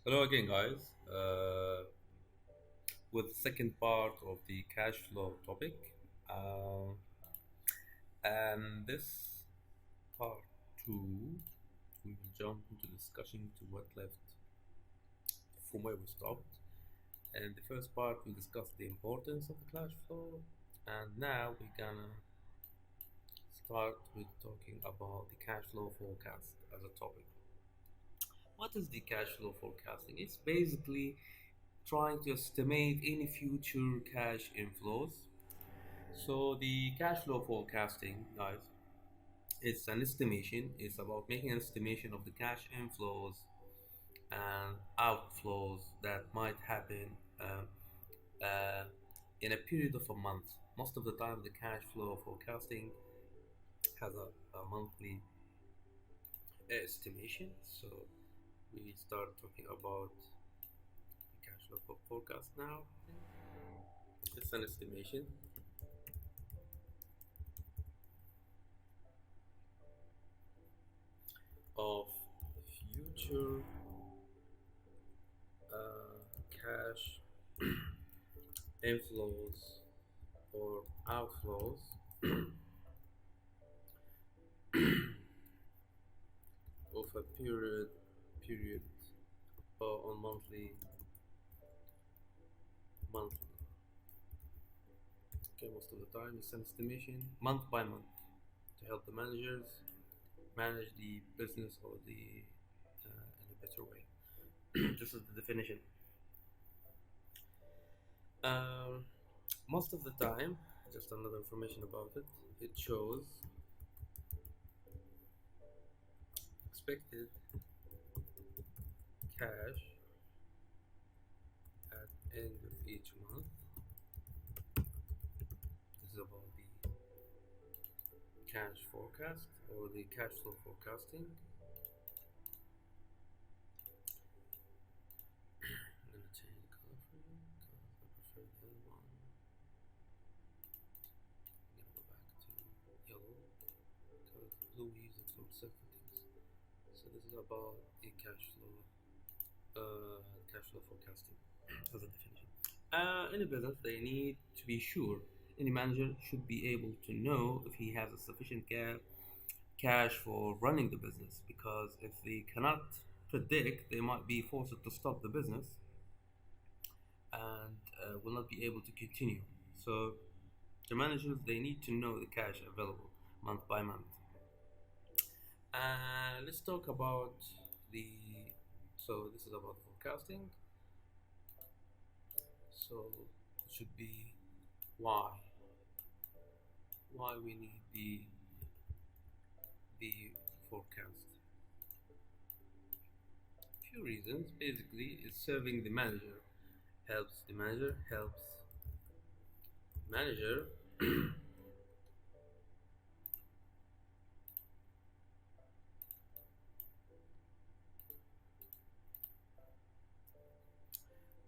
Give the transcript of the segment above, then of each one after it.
Hello again, guys. With the second part of the cash flow topic, uh, and this part two, we will jump into discussion to what left from where we stopped. And the first part, we discussed the importance of the cash flow, and now we're gonna start with talking about the cash flow forecast as a topic. What is the cash flow forecasting? It's basically trying to estimate any future cash inflows. So the cash flow forecasting, guys, it's an estimation. It's about making an estimation of the cash inflows and outflows that might happen uh, in a period of a month. Most of the time, the cash flow forecasting has a monthly estimation. So we start talking about the cash flow forecast now. It's an estimation of future cash inflows or outflows of a period on monthly. Okay, most of the time it's an estimation month by month to help the managers manage the business or the in a better way. This is the definition. Um, Most of the time, just another information about it. It shows expected cash at end of each month. This is about the cash forecast or the cash flow forecasting. I'm gonna change the color for you because I prefer the other one. I'm gonna go back to yellow because blue we use it for certain things. So this is about the cash flow forecasting as a definition. In a business, they need to be sure. Any manager should be able to know if he has a sufficient cash for running the business, because if they cannot predict, they might be forced to stop the business and will not be able to continue. So the managers, they need to know the cash available month by month. Let's talk about the. So this is about forecasting. So it should be why we need the forecast. Few reasons. Basically, is serving the manager. Helps manager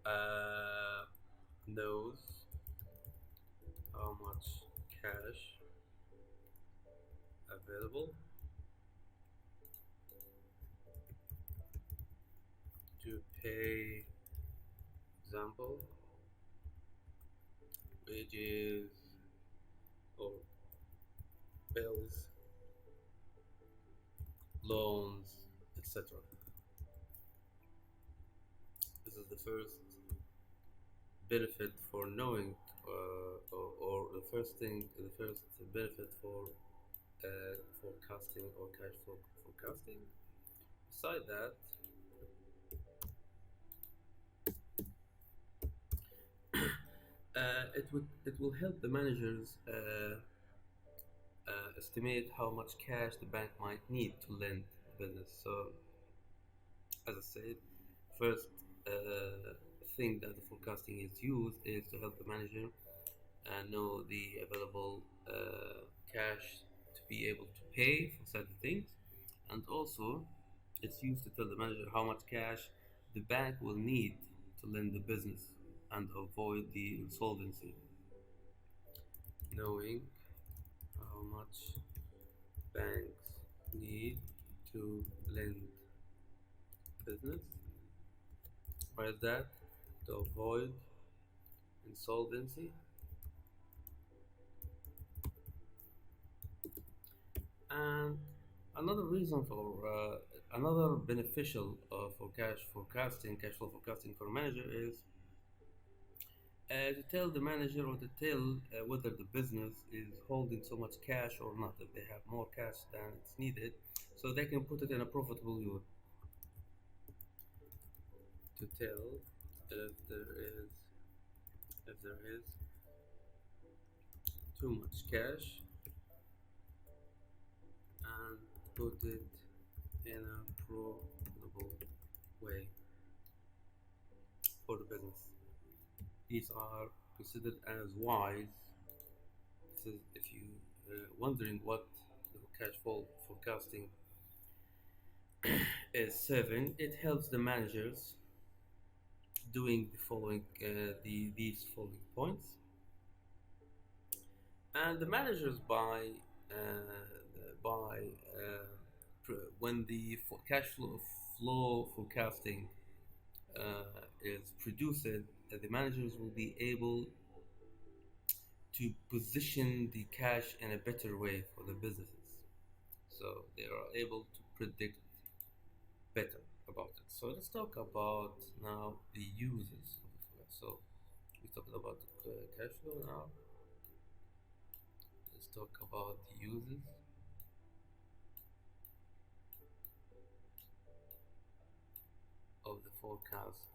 uh, knows how much cash available to pay, example, wages or bills, loans, etc. This is the first benefit for knowing, or the first thing, the first benefit for forecasting or cash flow forecasting. Beside that, it will help the managers estimate how much cash the bank might need to lend the business. So, as I said, first thing that the forecasting is used is to help the manager know the available cash to be able to pay for certain things, and also it's used to tell the manager how much cash the bank will need to lend the business and avoid the insolvency. Knowing how much banks need to lend business Why is that? To avoid insolvency. And another reason for another beneficial for cash flow forecasting for a manager is to tell the manager or to tell whether the business is holding so much cash or not. If they have more cash than it's needed, so they can put it in a profitable use. To tell if there is too much cash and put it in a profitable way for the business. These are considered as wise. This is if you wondering what the cash flow forecasting is serving. It helps the managers doing the following these following points, and the managers by when the cash flow forecasting is produced, the managers will be able to position the cash in a better way for the businesses, so they are able to predict better about it. So let's talk about now the uses of the forecast. So we talked about the cash flow. Now let's talk about the uses of the forecast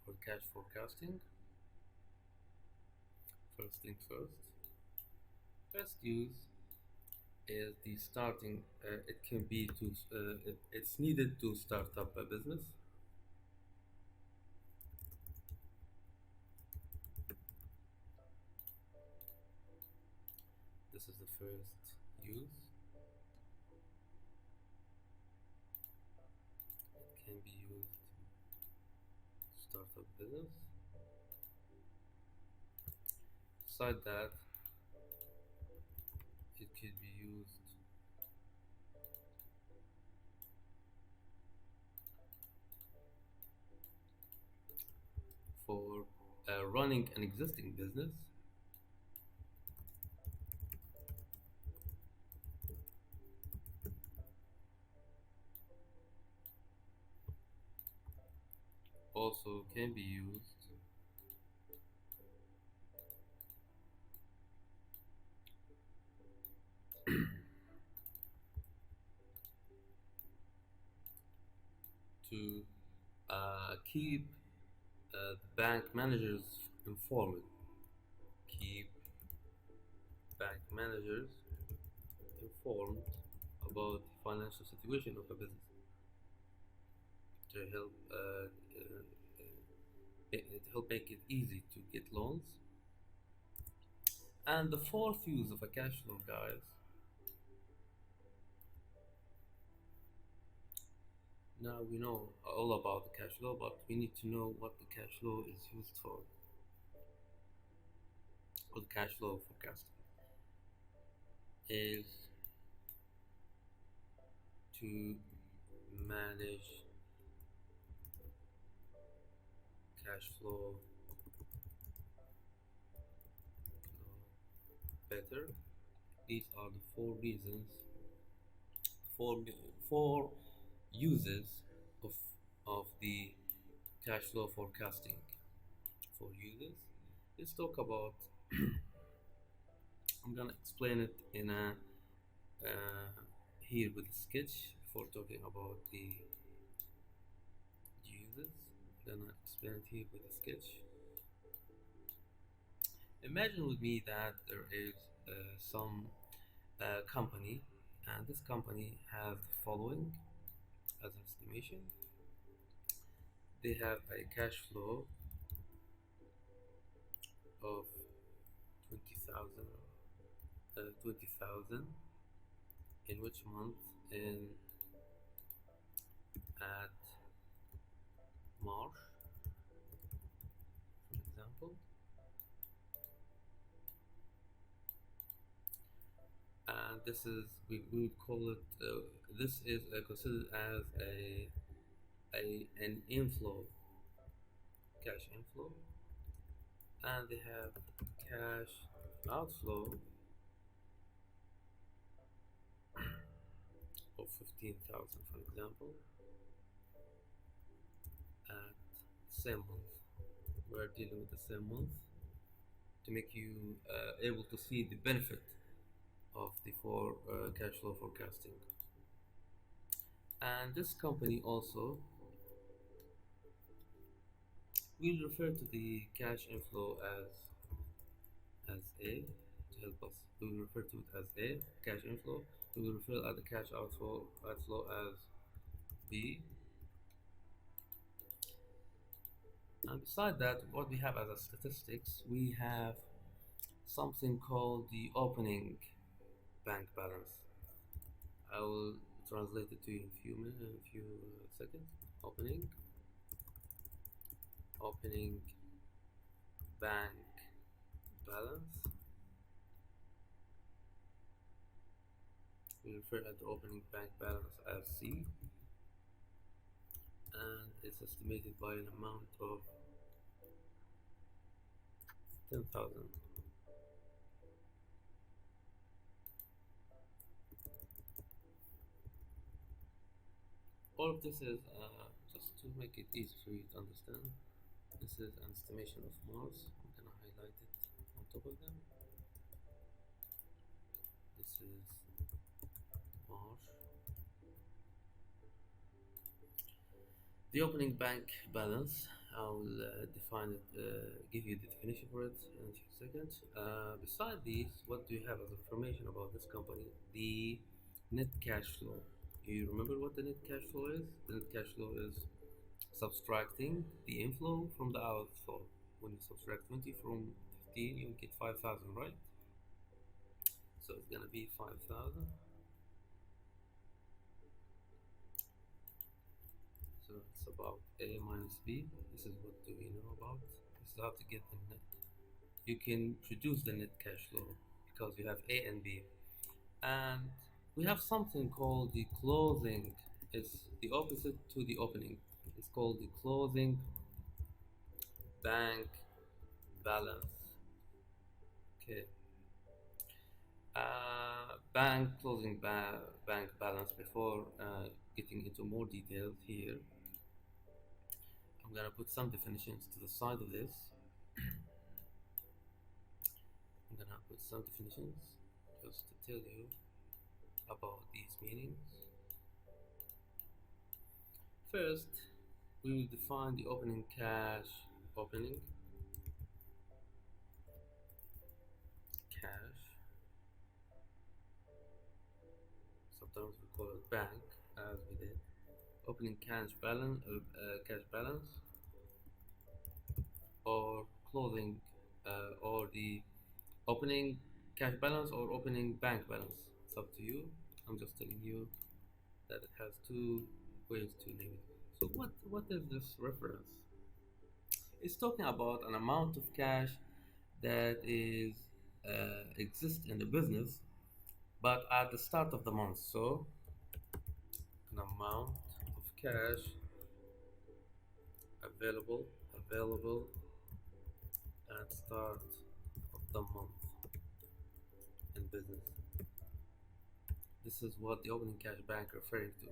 or cash forecasting. First thing first. First use is the starting. It can be to. It's needed to start up a business. This is the first use. It can be used to start up business. Beside that, it could be used for running an existing business. Also can be used to keep the bank managers informed. Keep bank managers informed about the financial situation of a business to help it help make it easy to get loans. And the fourth use of a cash flow, guys. Now we know all about the cash flow, but we need to know what the cash flow is used for. Or the cash flow forecasting is to manage cash flow better. These are the four reasons, four uses of the cash flow forecasting. Four uses. Let's talk about. I'm gonna explain it in a here with a sketch before talking about the uses. I'm gonna explain it here with a sketch. Imagine with me that there is some company, and this company has the following as an estimation. They have a cash flow of 20,000, 20,000 in which month? In at March, for example. And this is we would call it this is considered as an inflow cash inflow, and they have cash outflow of 15,000, for example, at the same month. We're dealing with the same month to make you able to see the benefit of the cash flow forecasting. And this company also will refer to the cash inflow as A to help us. We will refer to it as A, cash inflow. We will refer at the cash outflow as B. And beside that, what we have as a statistics, we have something called the opening bank balance. I will translate it to you in a few seconds. Opening bank balance. We refer at the opening bank balance as C, and it's estimated by an amount of 10,000. All of this is just to make it easy for you to understand. This is an estimation of Mars. I'm gonna highlight it on top of them. This is Mars. The opening bank balance, I will define it, give you the definition for it in a few seconds. Beside these, what do you have as information about this company? The net cash flow. Do you remember what the net cash flow is? The net cash flow is subtracting the inflow from the outflow. When you subtract 20 from 15, you get 5,000, right? So it's gonna be 5,000. So it's about A minus B. This is what do we know about. This is how to get the net. You can produce the net cash flow because you have A and B. And we have something called the closing. It's the opposite to the opening. It's called the closing bank balance. Okay. Bank balance. Before getting into more details here, I'm gonna put some definitions to the side of this. I'm gonna put some definitions just to tell you about these meanings. First, we will define the opening cash. Sometimes we call it bank, as we did. Opening cash balance, or closing, or the opening cash balance or opening bank balance. It's up to you. I'm just telling you that it has two ways to name it. So what is this reference? It's talking about an amount of cash that is exists in the business, but at the start of the month. So an amount of cash available at start of the month in business. This is what the opening cash bank referring to.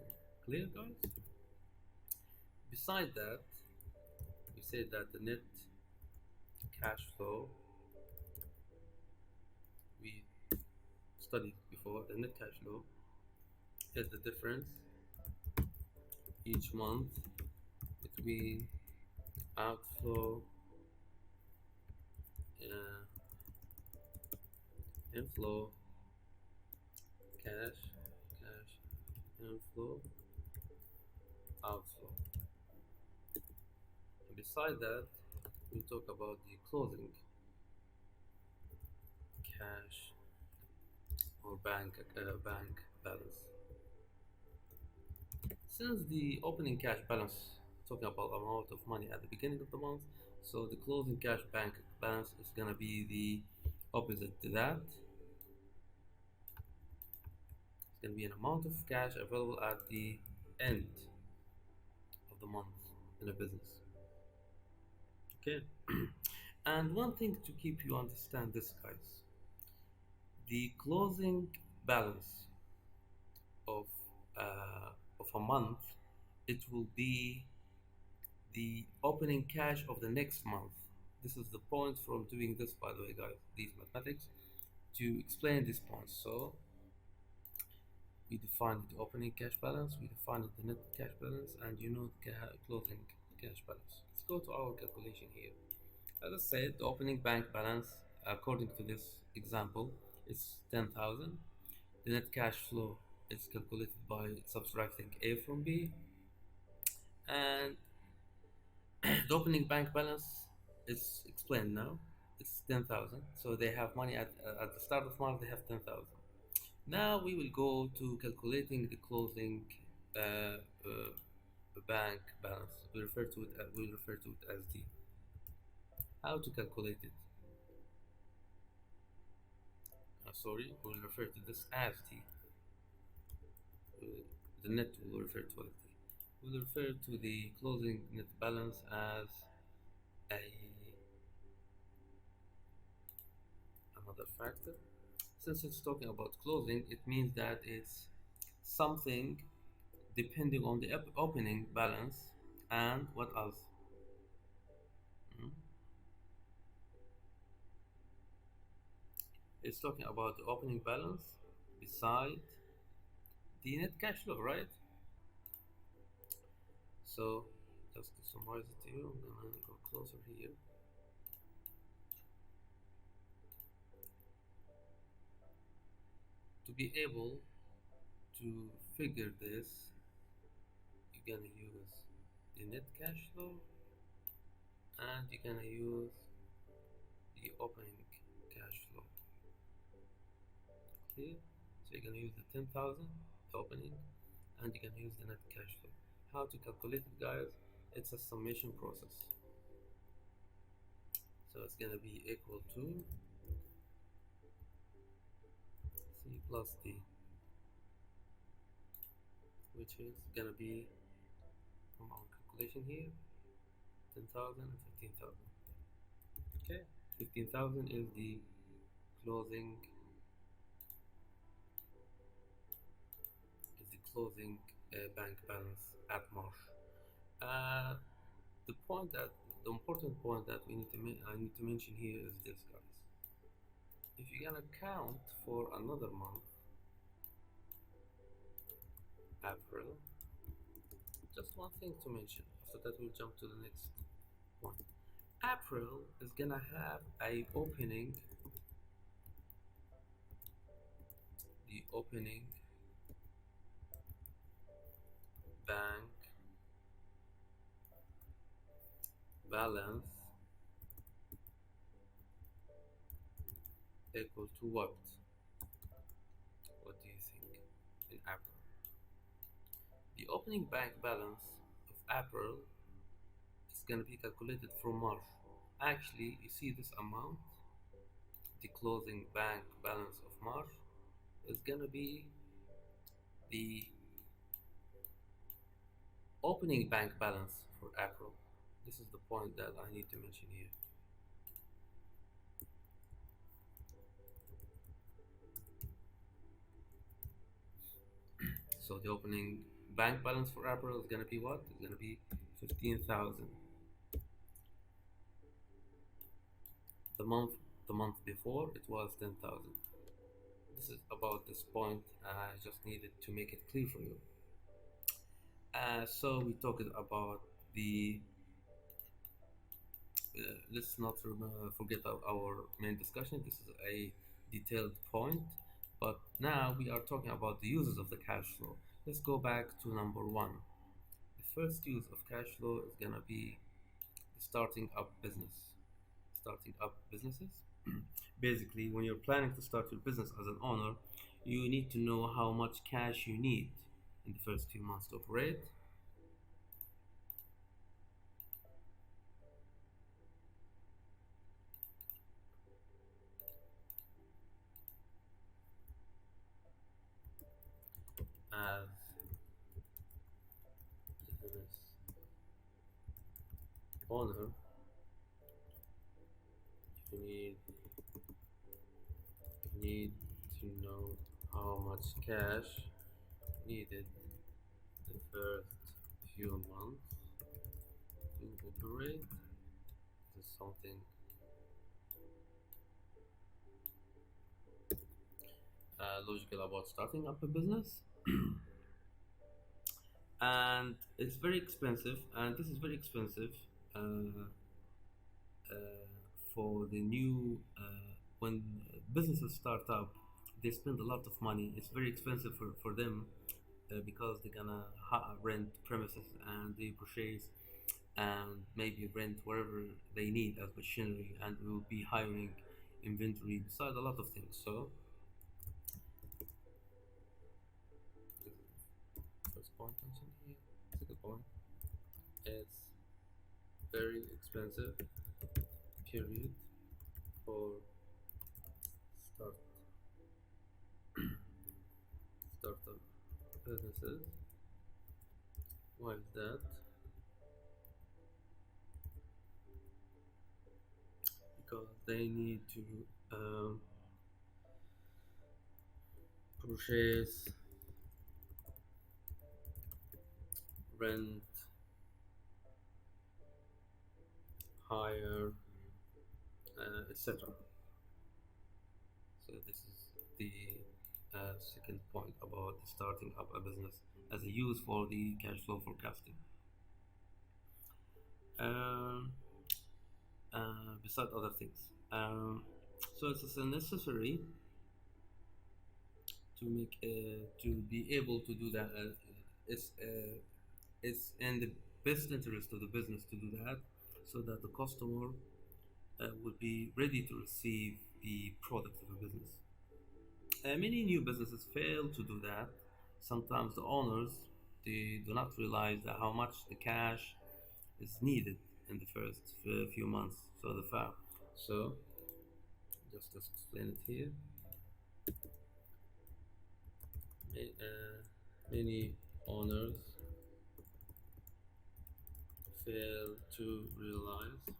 Clear, guys? Beside that, we said that the net cash flow we studied before. The net cash flow is the difference each month between outflow inflow, cash inflow, outflow. And beside that, we talk about the closing cash or bank balance. Since the opening cash balance talking about amount of money at the beginning of the month, so the closing cash bank balance is gonna be the opposite to that. It's gonna be an amount of cash available at the end of the month in a business. Okay. And one thing to keep you understand this, guys, the closing balance of uh, of a month, it will be the opening cash of the next month. This is the point from doing this, by the way, guys, these mathematics, to explain this point. So we defined the opening cash balance, we defined the net cash balance, and you know the closing cash balance. Let's go to our calculation here. As I said, the opening bank balance, according to this example, is 10,000. The net cash flow is calculated by subtracting A from B, and the opening bank balance is explained now. It's 10,000. So they have money at the start of March. They have 10,000. Now we will go to calculating the closing bank balance. We refer to it as the how to calculate it. Sorry, we'll refer to this as uh, the net. Will refer to as the. We'll refer to the closing net balance as a another factor. Since it's talking about closing, it means that it's something depending on the opening balance and what else? Mhm. It's talking about the opening balance beside the net cash flow, right? So just to summarize it to you, I'm gonna go closer here. To be able to figure this, you're gonna use the net cash flow and you're gonna use the opening cash flow. Okay, so you're gonna use the 10,000, the opening, and you're gonna use the net cash flow. How to calculate it, guys? It's a summation process. So it's gonna be equal to C plus D, which is gonna be from our calculation here 10,000 and 15,000. Okay, 15,000 is the closing closing bank balance at March. Uh, the point that the important point that I need to mention here is this, guys. If you're gonna count for another month, April, just one thing to mention. After that, we'll jump to the next point. April is gonna have a opening, the opening bank balance equal to what? What do you think in April? The opening bank balance of April is gonna be calculated from March. Actually, you see this amount, the closing bank balance of March is gonna be the opening bank balance for April. This is the point that I need to mention here. So the opening bank balance for April is gonna be what? It's gonna be 15,000. The month the month before it was 10,000. This is about this point. I just needed to make it clear for you. So we talked about the let's not forget our main discussion. This is a detailed point, but now we are talking about the uses of the cash flow. Let's go back to number one. The first use of cash flow is gonna be starting up business. Starting up businesses. Basically, when you're planning to start your business as an owner, you need to know how much cash you need in the first few months to operate. As business owner, need to know how much cash needed the first few months to operate. This is something logical about starting up a business. And it's very expensive, and this is very expensive uh, uh, for the new when businesses start up. They spend a lot of money. It's very expensive for them because they're gonna rent premises, and they purchase and maybe rent whatever they need as machinery, and will be hiring inventory besides a lot of things. So first point mentioned here. Second point, it's very expensive period for start startup businesses. Why is that? Because they need to um, purchase, rent, hire, etc. So this is the second point about starting up a business as a use for the cash flow forecasting. Um, Beside other things, so it's necessary to make to be able to do that. It's in the best interest of the business to do that, so that the customer would be ready to receive the product of a business. Many new businesses fail to do that. Sometimes the owners they do not realize that how much the cash is needed in the first few months. So the fact. So just to explain it here, many owners fail to realize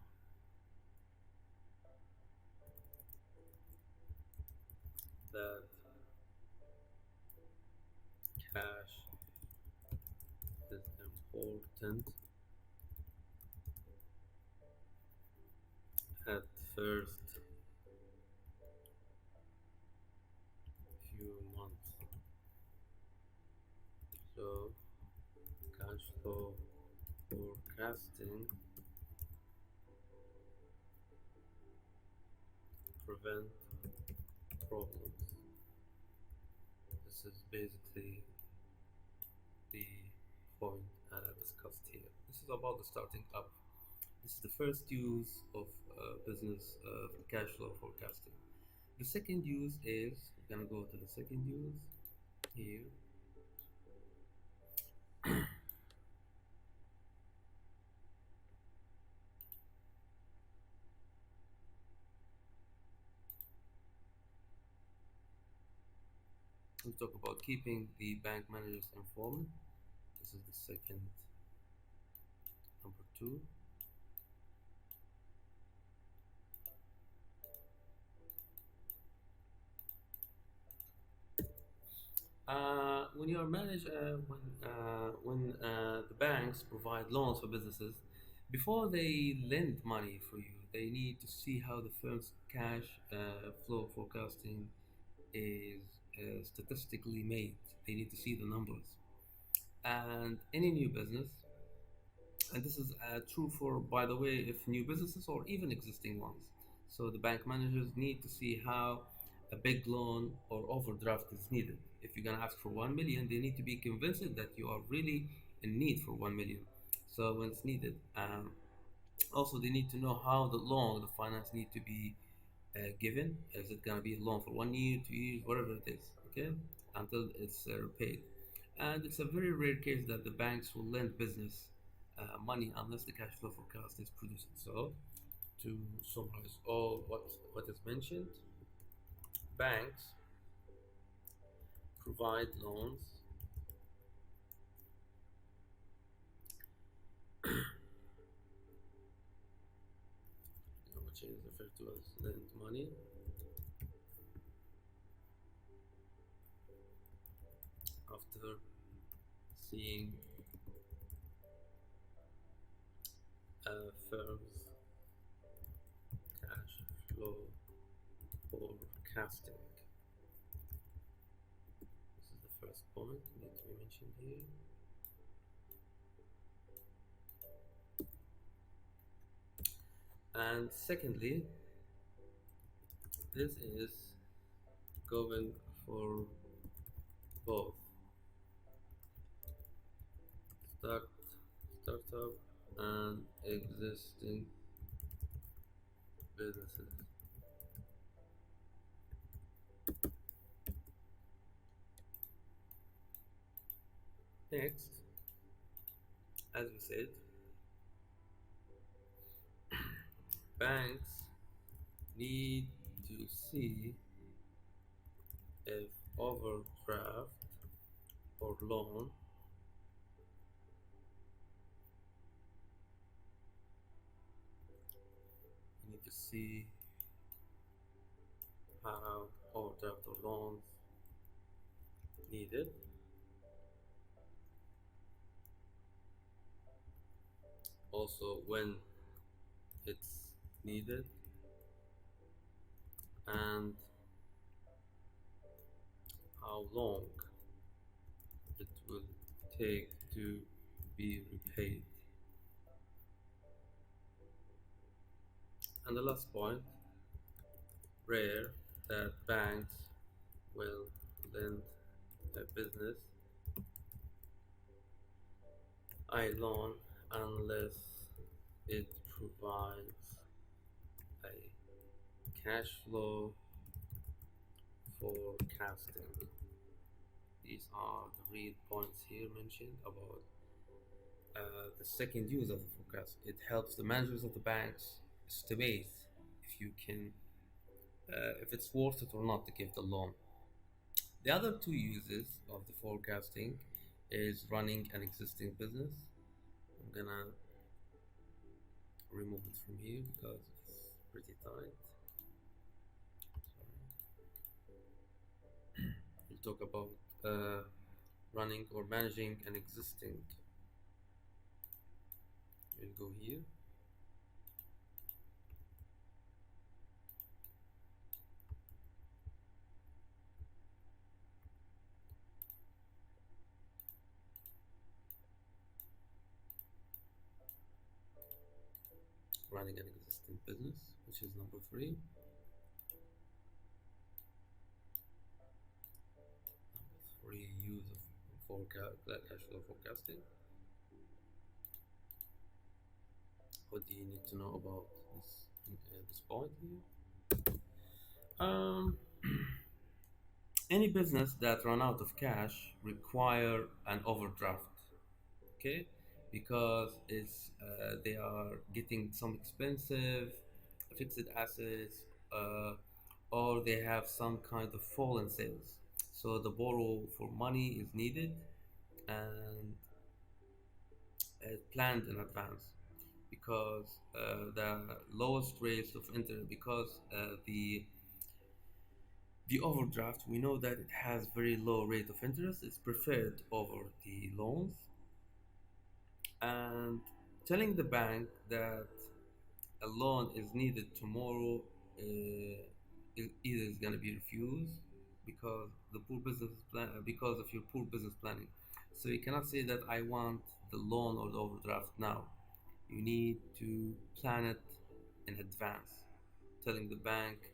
that cash is important at first few months. So cash flow forecasting prevent problems. This is basically the point I discussed here. This is about the starting up. This is the first use of business cash flow forecasting. The second use is, we're gonna go to the second use here. We talk about keeping the bank managers informed. This is the second, number two. When you are managed, when the banks provide loans for businesses, before they lend money for you, they need to see how the firm's cash flow forecasting is statistically made. They need to see the numbers. And any new business, and this is true for, by the way, if new businesses or even existing ones. So the bank managers need to see how a big loan or overdraft is needed. If you're gonna ask for 1 million, they need to be convinced that you are really in need for 1 million. So when it's needed, also they need to know how the loan, the finance need to be given. Is it gonna be a loan for 1 year, 2 years, whatever it is, okay, until it's repaid. And it's a very rare case that the banks will lend business money unless the cash flow forecast is produced. So, to summarize all what is mentioned, banks provide loans which is referred to as lend money seeing firms cash flow forecasting. This is the first point that we mentioned here. And secondly, this is going for both start startup and existing businesses. Next, as we said, banks need to see if overdraft or loan you need to see how overdraft or loans needed. Also when it's needed and how long it will take to be repaid. And the last point, rare that banks will lend a business a loan unless it provides a cash flow forecasting. These are the real points here mentioned about the second use of the forecast. It helps the managers of the banks estimate if you can, if it's worth it or not to give the loan. The other two uses of the forecasting is running an existing business. I'm gonna remove it from here because it's pretty tight. Sorry. We'll talk about running or managing an existing. We'll go here. Running an existing business, which is number 3. Number 3, use of cash flow forecasting. What do you need to know about this point here? Any business that run out of cash require an overdraft, okay, because it's they are getting some expensive fixed assets, or they have some kind of fall in sales, so the borrow for money is needed and planned in advance, because the lowest rates of interest, because the overdraft, we know that it has very low rate of interest, it's preferred over the loans. And telling the bank that a loan is needed tomorrow, either is going to be refused because the poor business plan, because of your poor business planning. So you cannot say that I want the loan or the overdraft now. You need to plan it in advance, telling the bank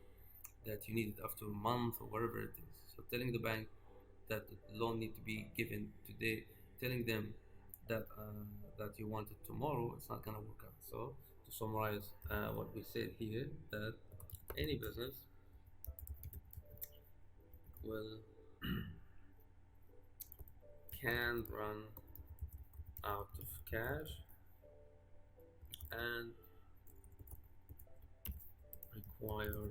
that you need it after a month or whatever it is. So telling the bank that the loan need to be given today, telling them that that you want it tomorrow, it's not gonna work out. So to summarize what we said here, that any business will can run out of cash and require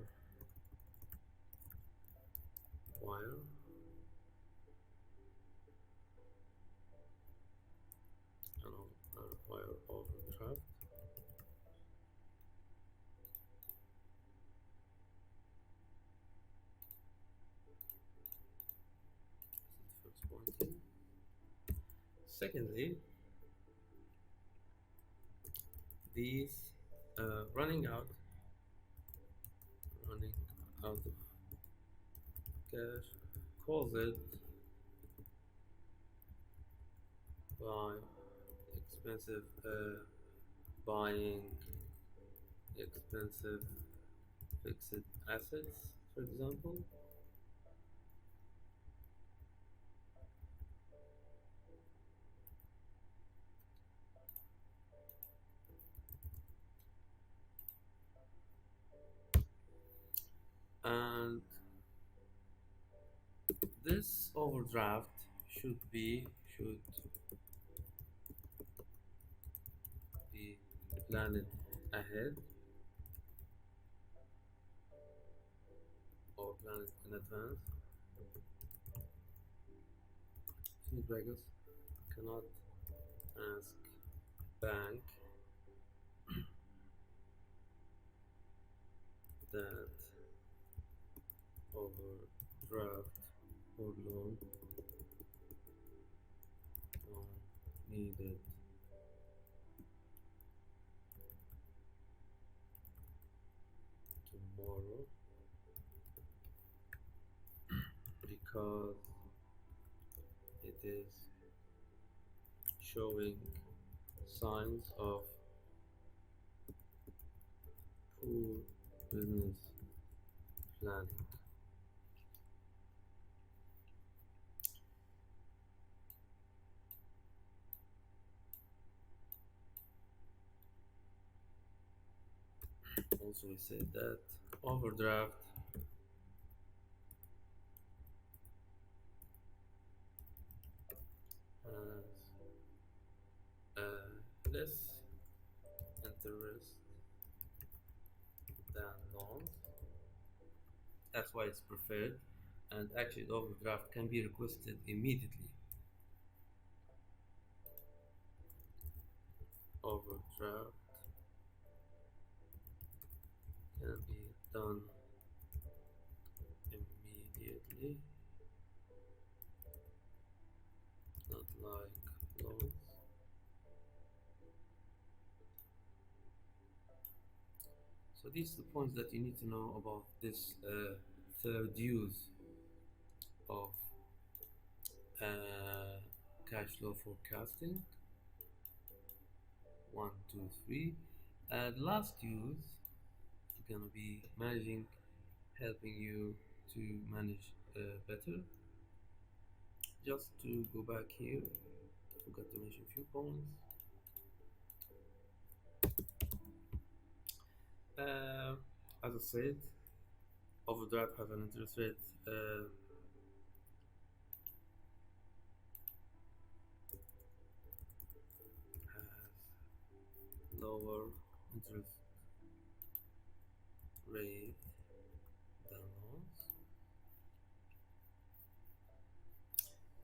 require overdraft. This is the first point here. Secondly, these running out running out of cash caused by expensive buying expensive fixed assets, for example. And this overdraft should be planned ahead or planned in advance. Feedbackers cannot ask bank that overdraft or loan are needed tomorrow because it is showing signs of poor business planning. Also, we said that overdraft has less interest than loans. That's why it's preferred, and actually, the overdraft can be requested immediately. Overdraft can be done immediately, not like loans. So these are the points that you need to know about this third use of cash flow forecasting. One, two, three. The last use is gonna be managing, helping you to manage better. Just to go back here, I forgot to mention a few points. Uh, as I said, overdraft has an interest rate has lower interest rate than loans.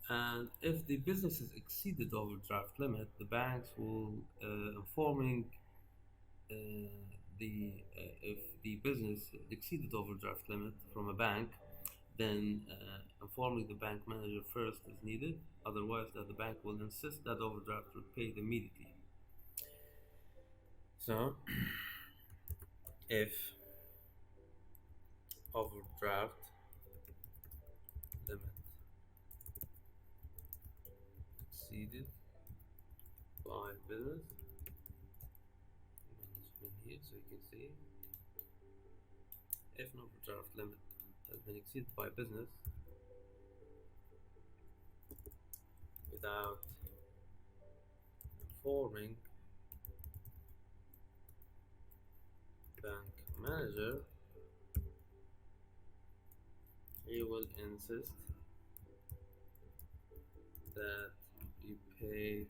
And if the business has exceeded overdraft limit, the banks will informing uh, the if the business exceeded overdraft limit from a bank, then informing the bank manager first is needed. Otherwise, that the bank will insist that overdraft be paid immediately. So, if overdraft limit exceeded by business management here, so you can see if an overdraft limit has been exceeded by business without informing bank manager, he will insist that you pay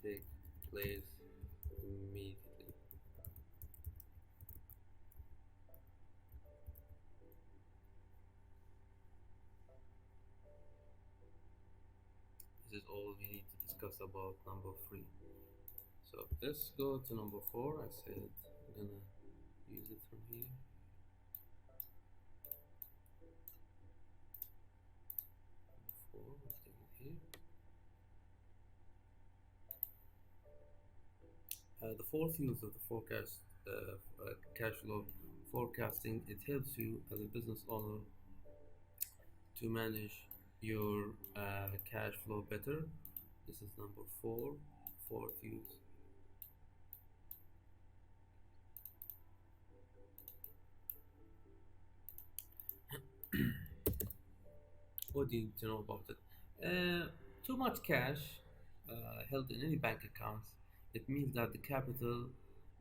take place immediately. This is all we need to discuss about number 3. So let's go to number 4. I said I'm gonna use it from here. Number 4, let's take it The fourth use of the cash flow forecasting, it helps you as a business owner to manage your cash flow better. This is number four, fourth use. What do you need to know about it? Too much cash held in any bank accounts, it means that the capital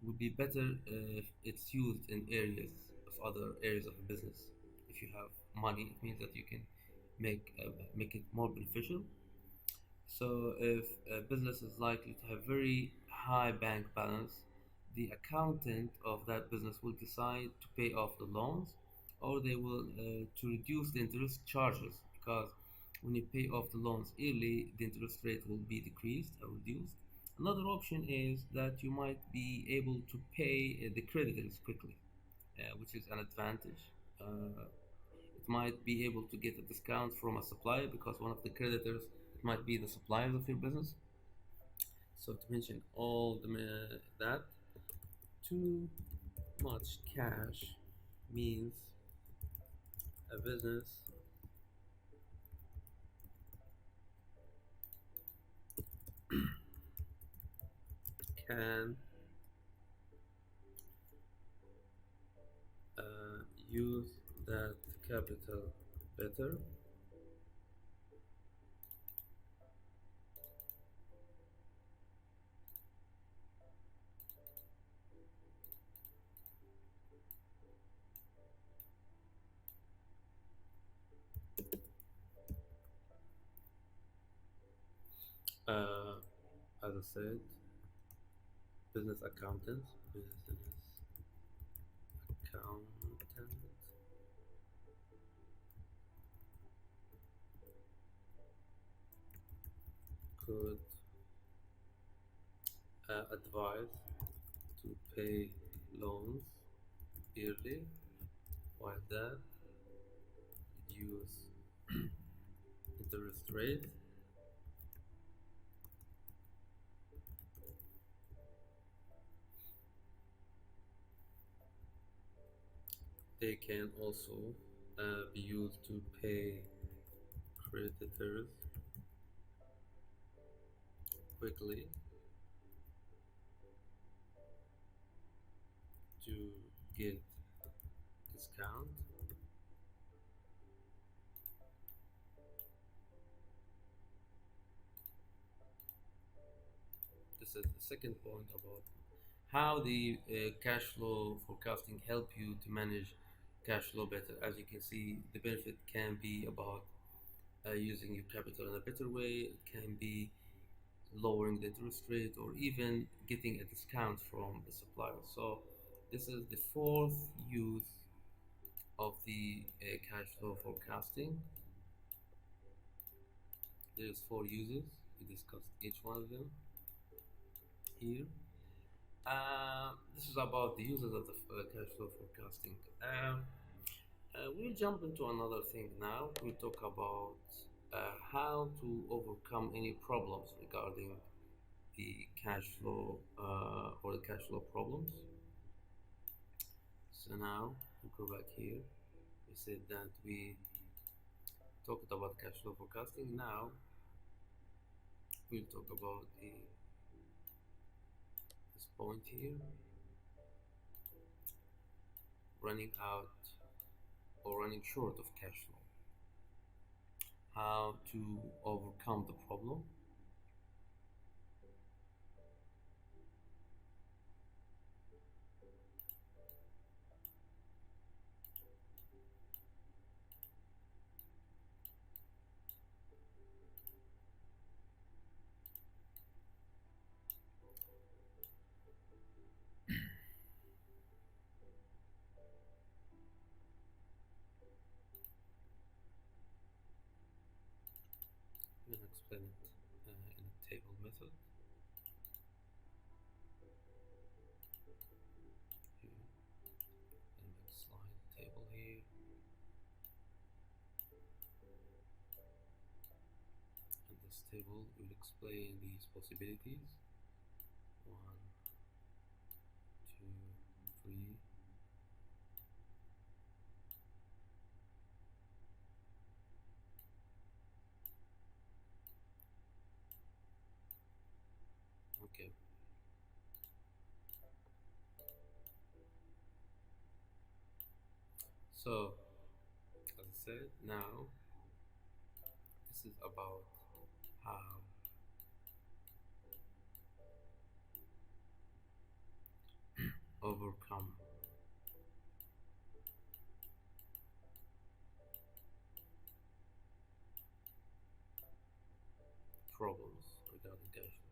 would be better if it's used in areas of other areas of a business. If you have money, it means that you can make it more beneficial. So, if a business is likely to have very high bank balance, the accountant of that business will decide to pay off the loans, or they will to reduce the interest charges, because when you pay off the loans early, the interest rate will be decreased or reduced. Another option is that you might be able to pay the creditors quickly, which is an advantage. It might be able to get a discount from a supplier because one of the creditors, it might be the suppliers of your business. So to mention all that, too much cash means a business can use that capital better. Uh, as I said, business accountants, business accountant could advise to pay loans yearly, while that reduce interest rate. They can also be used to pay creditors quickly to get discount. This is the second point about how the cash flow forecasting help you to manage cash flow better. As you can see, the benefit can be about using your capital in a better way. It can be lowering the interest rate or even getting a discount from the supplier. So this is the fourth use of the cash flow forecasting. There's four uses. We discussed each one of them here. This is about the uses of the cash flow forecasting. We'll jump into another thing now. We'll talk about how to overcome any problems regarding the cash flow or the cash flow problems. So now we go back here. We said that we talked about cash flow forecasting. Now we'll talk about this point here, running out or running short of cash flow. How to overcome the problem. I'm going to explain it in a table method. Here, and make a slide table here, and this table will explain these possibilities. One, two, three. Okay. So, as I said, now this is about how overcome problems regarding cash flow.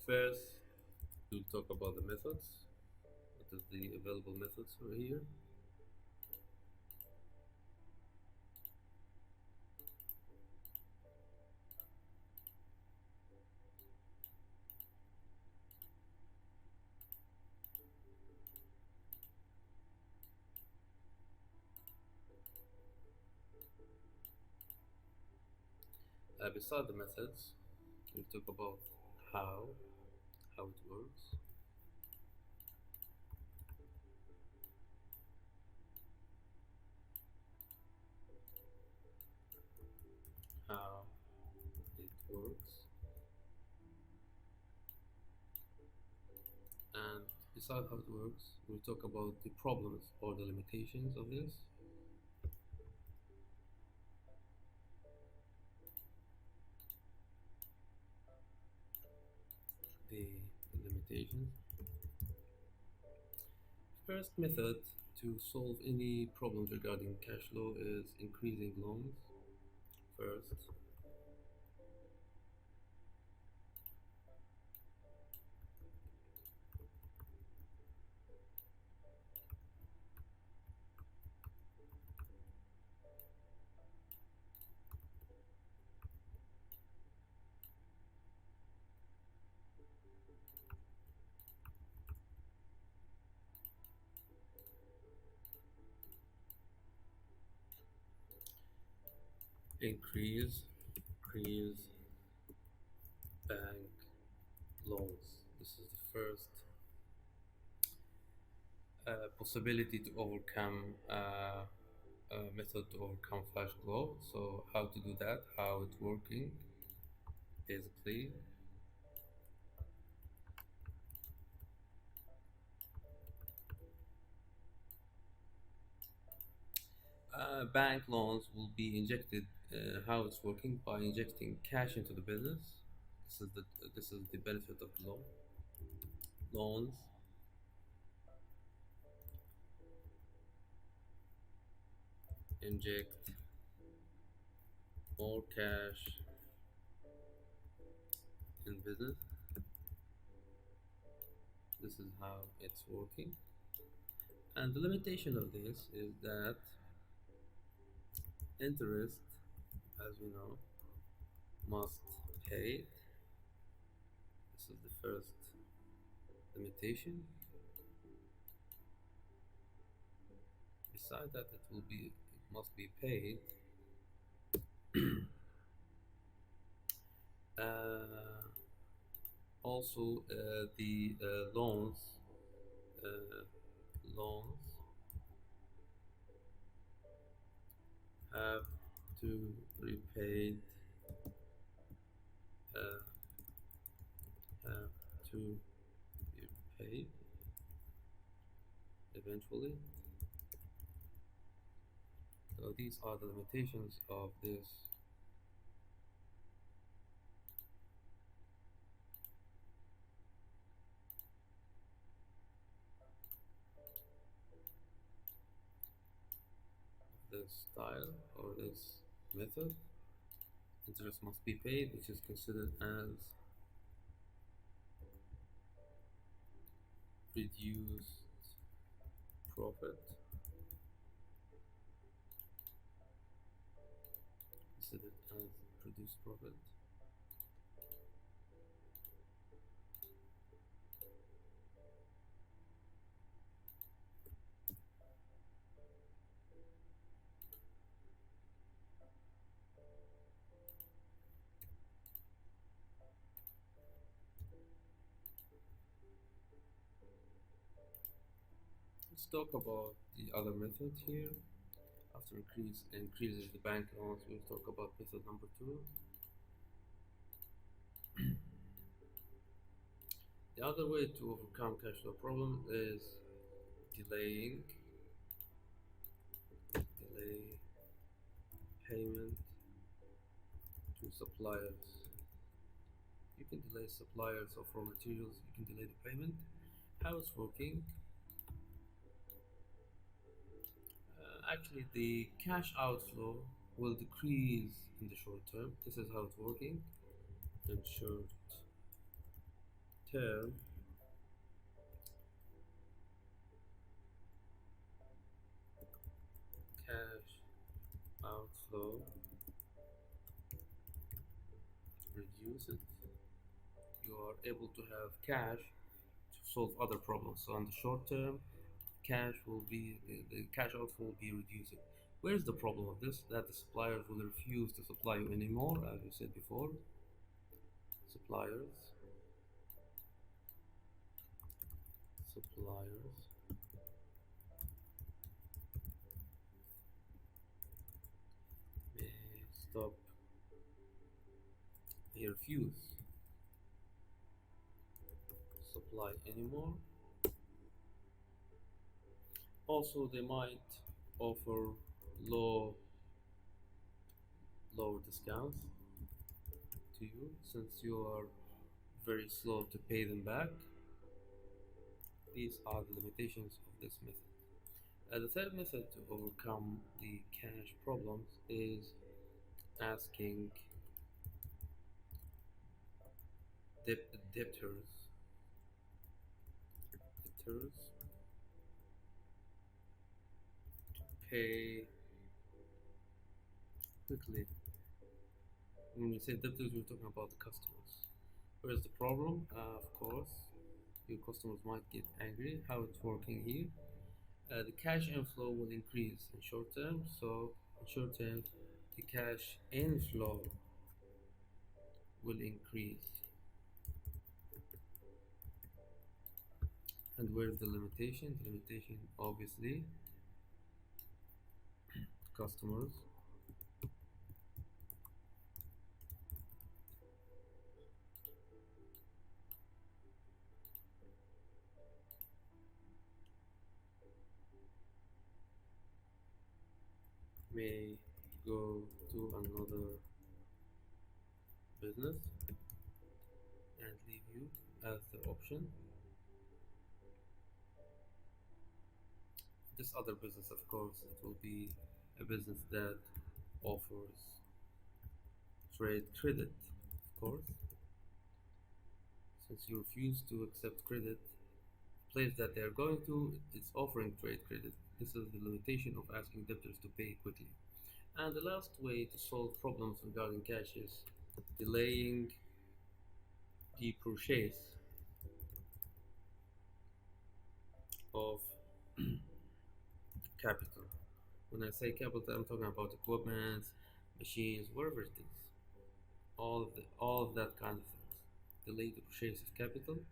First, we'll talk about the methods. What is the available methods over here? Beside the methods, we'll talk about how it works, how it works, and beside how it works, we'll talk about the problems or the limitations of this. The limitations. First method to solve any problems regarding cash flow is increasing loans. First, increase bank loans. This is the first possibility to overcome method to overcome flash flow. So how to do that? How it's working? Basically, bank loans will be injected. How it's working by injecting cash into the business. This is the benefit of the loan. Loans inject more cash in business. This is how it's working. And the limitation of this is that interest, as we know, must pay. This is the first limitation. Besides that, it must be paid. uh, Also, the uh, loans have to repaid uh, have to be paid eventually. So these are the limitations of this style or this method. Interest must be paid, which is considered as reduced profit. Considered as reduced profit. Let's talk about the other method here. After increases the bank loans, we'll talk about method number two. The other way to overcome cash flow problem is delaying delay payment to suppliers. You can delay suppliers of raw materials, you can delay the payment. How it's working? Actually, the cash outflow will decrease in the short term. This is how it's working. In short term, cash outflow reduces. You are able to have cash to solve other problems. So on the short term, cash will be the cash outflow will be reducing. Where's the problem of this? That the suppliers will refuse to supply you anymore, as we said before. Suppliers, suppliers may stop, may refuse supply anymore. Also, they might offer low lower discounts to you since you are very slow to pay them back. These are the limitations of this method. The third method to overcome the cash problems is asking debtors to pay quickly. When we say debtors, we're talking about the customers. Where's the problem? Of course, your customers might get angry. How it's working here? The cash inflow will increase in short term. So in short term, the cash inflow will increase. And where's the limitation? The limitation, obviously, customers may go to another business and leave you as the option. This other business, of course, it will be a business that offers trade credit, of course. Since you refuse to accept credit, the place that they are going to is offering trade credit. This is the limitation of asking debtors to pay quickly. And the last way to solve problems regarding cash is delaying the purchase of capital. When I say capital, I'm talking about equipment, machines, whatever it is. All of that kind of things. Delay the purchase of capital.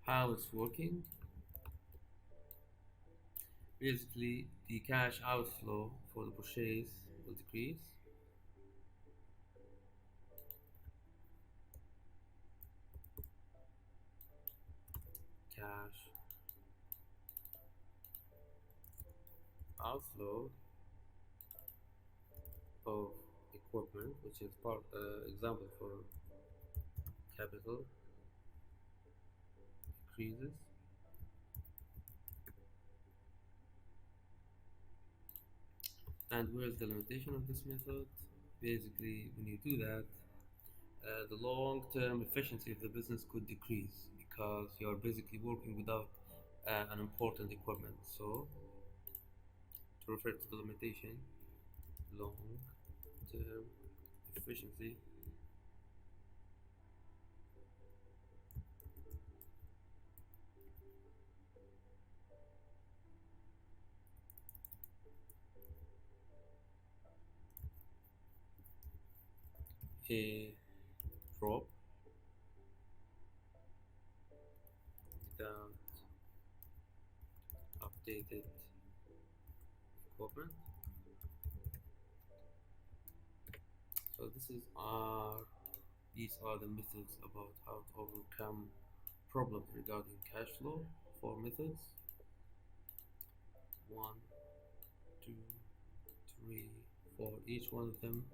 How it's working? Basically, the cash outflow for the purchase will decrease. Cash outflow of equipment, which is part example for capital, decreases. And where's the limitation of this method? Basically, when you do that, the long-term efficiency of the business could decrease because you are basically working without an important equipment. So, to refer to the limitation, long-term efficiency a drop without related equipment. So these are the methods about how to overcome problems regarding cash flow. Four methods: one, two, three, four. Each one of them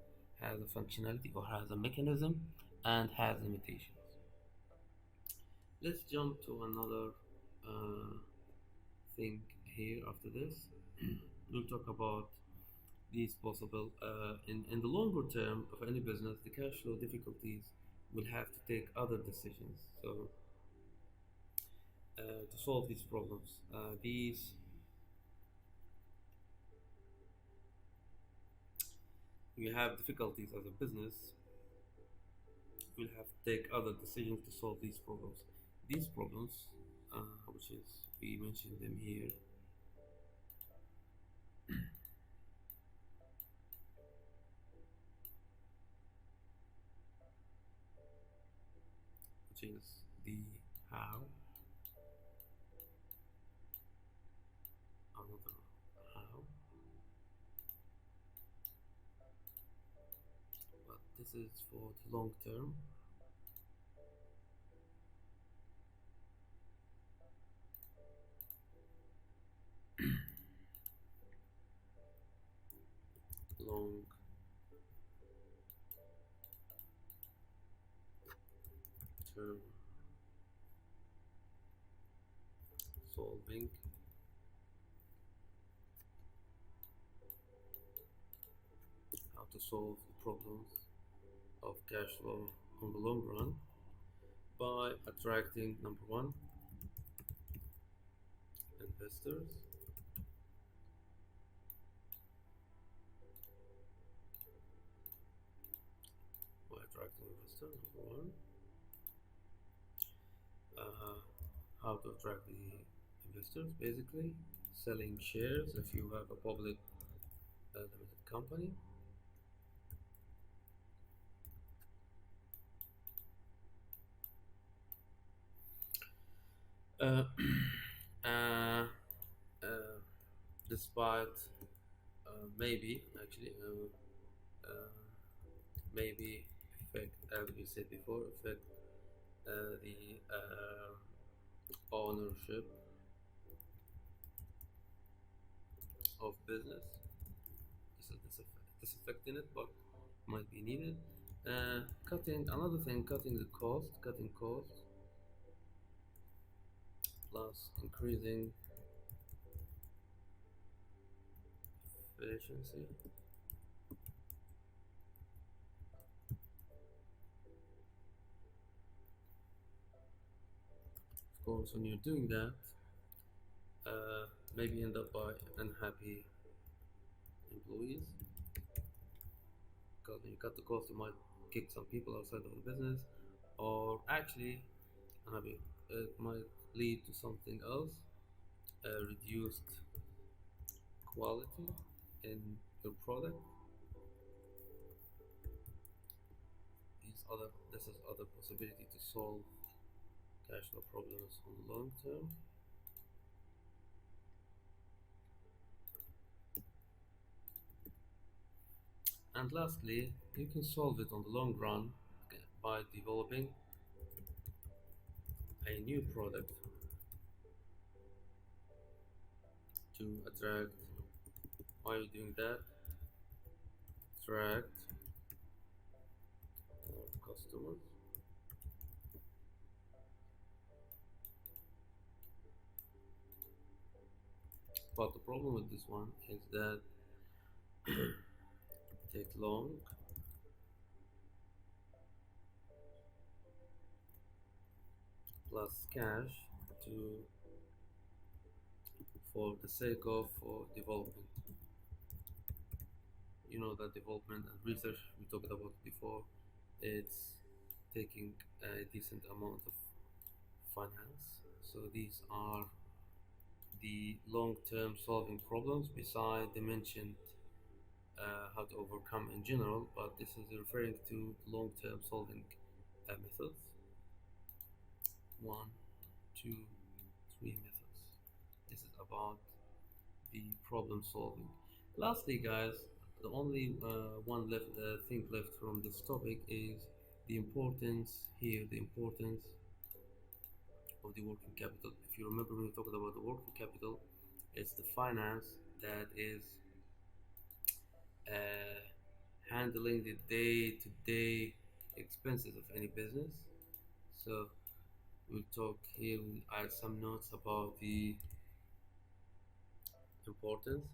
has a functionality or has a mechanism and has limitations. Let's jump to another uh, thing here after this. We'll talk about these possible, in the longer term of any business, the cash flow difficulties will have to take other decisions. So, to solve these problems, these you have difficulties as a business, will have to take other decisions to solve these problems. These problems, which is we mentioned them here, which is the how, another how, but this is for the long term. Long term solving, how to solve the problems of cash flow on the long run by attracting number one, investors, by attracting investors, number one. uh, how to attract the investors, basically selling shares if you have a public limited company. uh, uh, uh, Despite maybe actually uh, maybe affect, as we said before, affect the ownership of business. This affecting it, but might be needed. Cutting another thing, cutting costs, plus increasing efficiency. Of course, when you're doing that, maybe end up by unhappy employees, because when you cut the cost, you might kick some people outside of the business, or actually, unhappy. It might lead to something else, reduced quality in your product. This is other possibility to solve cash flow problems on the long term. And lastly, you can solve it on the long run by developing a new product to attract. Why are you doing that? Attract more customers. But the problem with this one is that it takes long, plus cash to for the sake of development. You know that development and research, we talked about it before, it's taking a decent amount of finance. So these are the long-term solving problems beside the mentioned how to overcome in general, but this is referring to long-term solving methods. One, two, three methods. This is about the problem solving. Lastly, guys, the only one left thing left from this topic is the importance here, the importance of the working capital. If you remember when we talked about the working capital, it's the finance that is uh, handling the day-to-day expenses of any business. So we'll talk here, we'll add some notes about the importance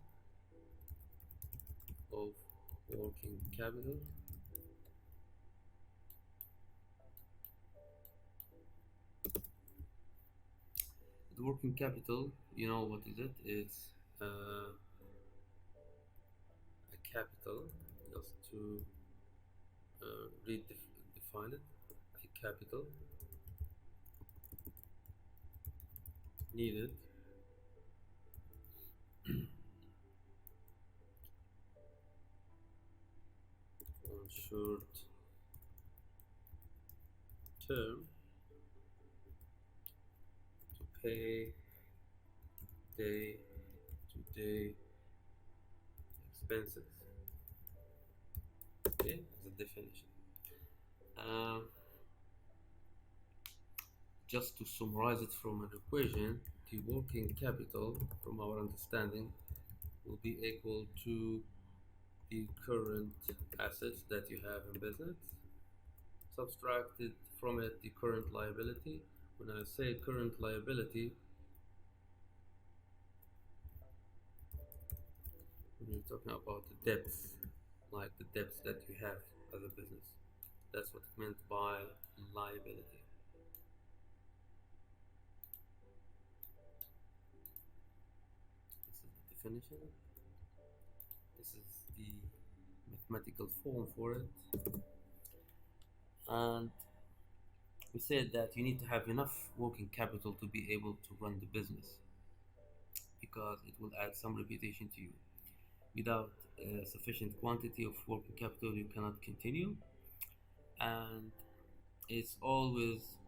of working capital. The working capital, you know what is it? It's a capital, just to define it. A capital needed on short term to pay day-to-day expenses. Okay, as a definition. Um, just to summarize it from an equation, the working capital, from our understanding, will be equal to the current assets that you have in business, subtracted from it the current liability. When I say current liability, when you're talking about the debts, like the debts that you have as a business, that's what it meant by liability. This is the definition. This is the mathematical form for it. And we said that you need to have enough working capital to be able to run the business because it will add some reputation to you. Without a sufficient quantity of working capital, you cannot continue, and it's always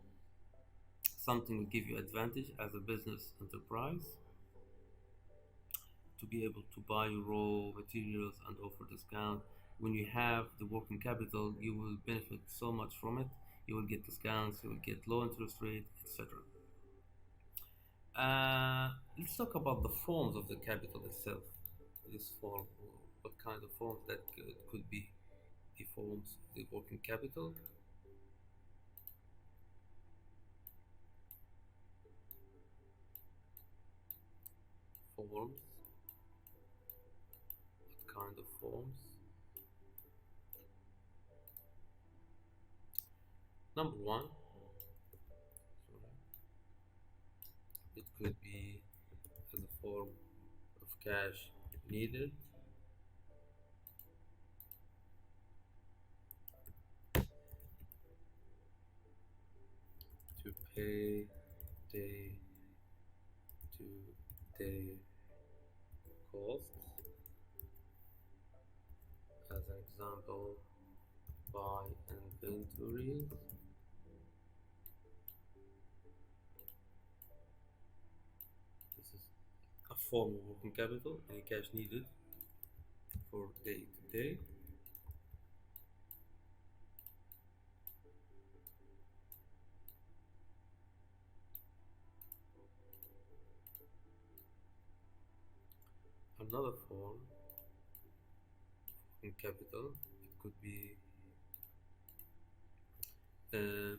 something will give you advantage as a business enterprise to be able to buy raw materials and offer discount. When you have the working capital, you will benefit so much from it. You will get discounts, you will get low interest rate, etc. Let's talk about the forms of the capital itself. This form, what kind of forms that could be the forms of the working capital. Forms, what kind of forms? Number one, it could be as a form of cash needed to pay day-to-day costs. As an example, buy inventories. This is a form of working capital, any cash needed for day-to-day. Another form in capital, it could be the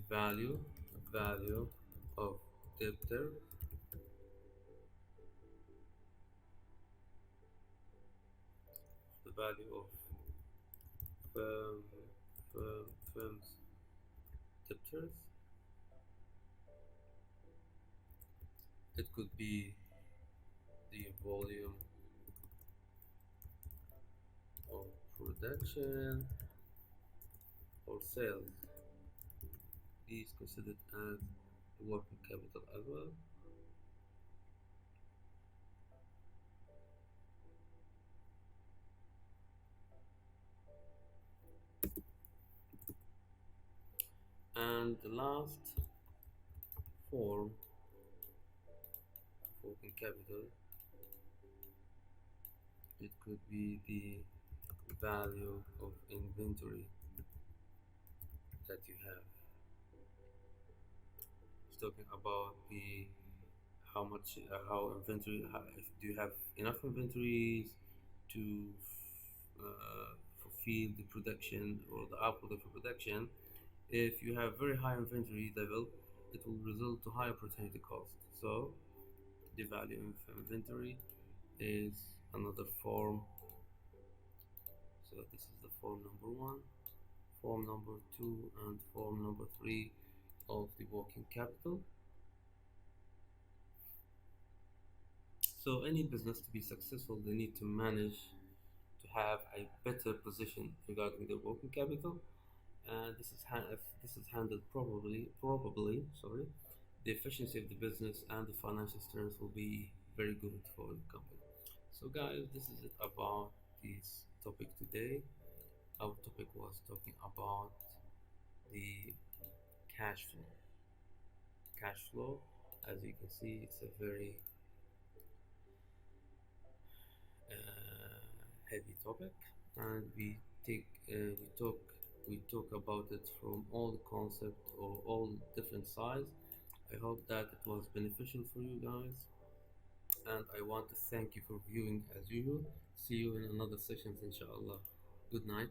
value of debtor, the value of firm, firm's debtors. It could be the volume of production or sales. Is considered as working capital as well. And the last form of working capital It could be the value of inventory that you have. It's talking about the how much how inventory if do you have enough inventories to fulfill the production or the output of your production. If you have very high inventory level, it will result to high opportunity cost. So the value of inventory is another form. So this is the form number one, form number two, and form number three of the working capital. So any business to be successful, they need to manage to have a better position regarding their working capital, and if this is handled probably, sorry, the efficiency of the business and the financial strength will be very good for the company. So, guys, this is it about this topic today. Our topic was talking about the cash flow. Cash flow, as you can see, it's a very heavy topic, and we talk about it from all the concepts or all different sides. I hope that it was beneficial for you guys, and I want to thank you for viewing as usual. See you in another sessions, inshallah. Good night.